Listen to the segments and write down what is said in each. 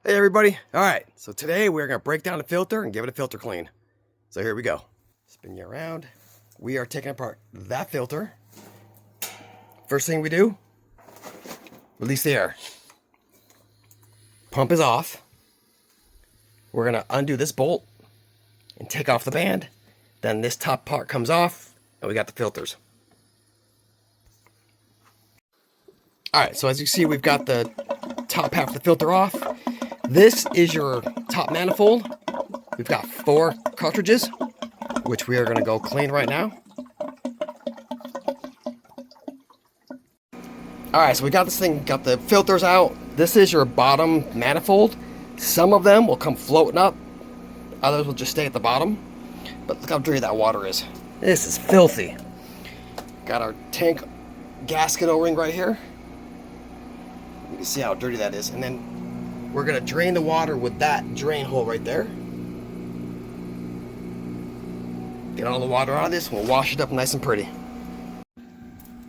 Hey everybody, alright, so today we're going to break down the filter and give it a filter clean. So here we go. Spin you around. We are taking apart that filter. First thing we do, release the air. Pump is off. We're going to undo this bolt and take off the band. Then this top part comes off and we got the filters. Alright, so as you see, we've got the top half of the filter off. This is your top manifold. We've got 4 cartridges, which we are going to go clean right now. Alright, so we got this thing, got the filters out. This is your bottom manifold. Some of them will come floating up. Others will just stay at the bottom. But look how dirty that water is. This is filthy. Got our tank gasket O-ring right here. You can see how dirty that is. And then we're going to drain the water with that drain hole right there. Get all the water out of this. We'll wash it up nice and pretty.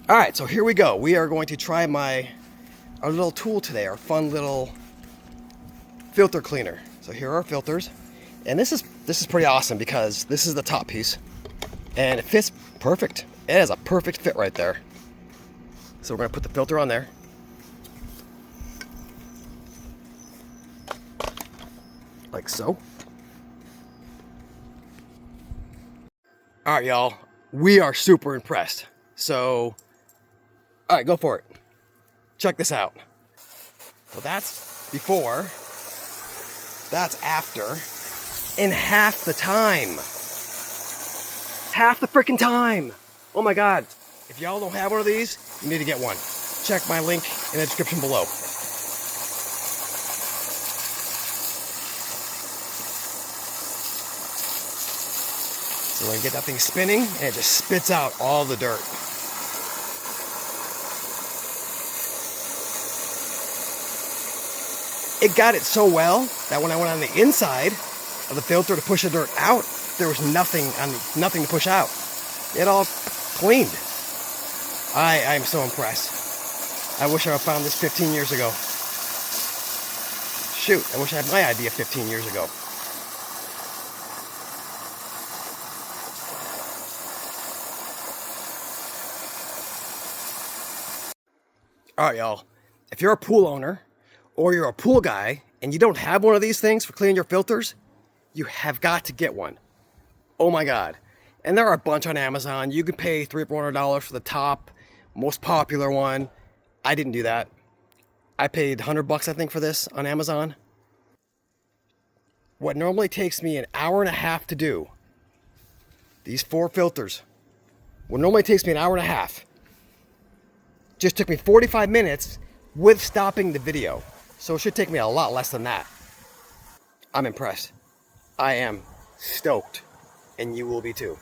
Alright, so here we go. We are going to try our little tool today, our fun little filter cleaner. So here are our filters. And this is pretty awesome because this is the top piece. And it fits perfect. It has a perfect fit right there. So we're going to put the filter on there. Like so. Alright, y'all. We are super impressed. So, alright, go for it. Check this out. So that's before. That's after. In half the time. Half the freaking time. Oh my god. If y'all don't have one of these, you need to get one. Check my link in the description below. So we're going to get that thing spinning, and it just spits out all the dirt. It got it so well that when I went on the inside of the filter to push the dirt out, there was nothing to push out. It all cleaned. I am so impressed. I wish I had found this 15 years ago. Shoot, I wish I had my idea 15 years ago. Alright, y'all, if you're a pool owner or you're a pool guy and you don't have one of these things for cleaning your filters, you have got to get one. Oh my god. And there are a bunch on Amazon. You can pay $300 or $400 for the top, most popular one. I didn't do that. I paid $100 I think for this on Amazon. What normally takes me an hour and a half to do, these 4 filters, what normally takes me an hour and a half, just took me 45 minutes with stopping the video. So it should take me a lot less than that. I'm impressed. I am stoked. And you will be too.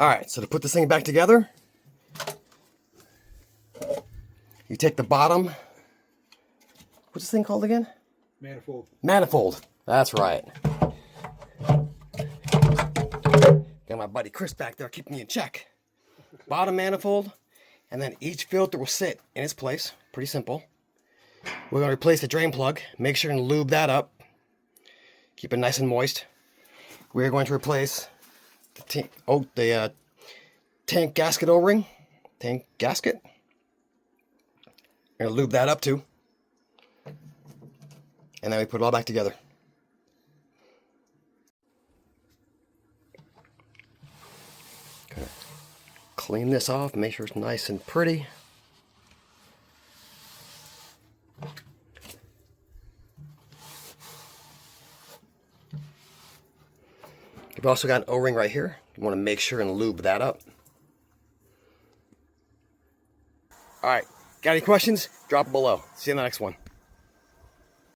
Alright, so to put this thing back together, you take the bottom, what's this thing called again? Manifold. Manifold. That's right. Got my buddy Chris back there keeping me in check. Bottom manifold. And then each filter will sit in its place. Pretty simple. We're going to replace the drain plug. Make sure and lube that up. Keep it nice and moist. We're going to replace the tank gasket O-ring. Tank gasket. We're going to lube that up too. And then we put it all back together. Okay. Clean this off, make sure it's nice and pretty. You've also got an O-ring right here. You want to make sure and lube that up. Alright, got any questions? Drop them below. See you in the next one.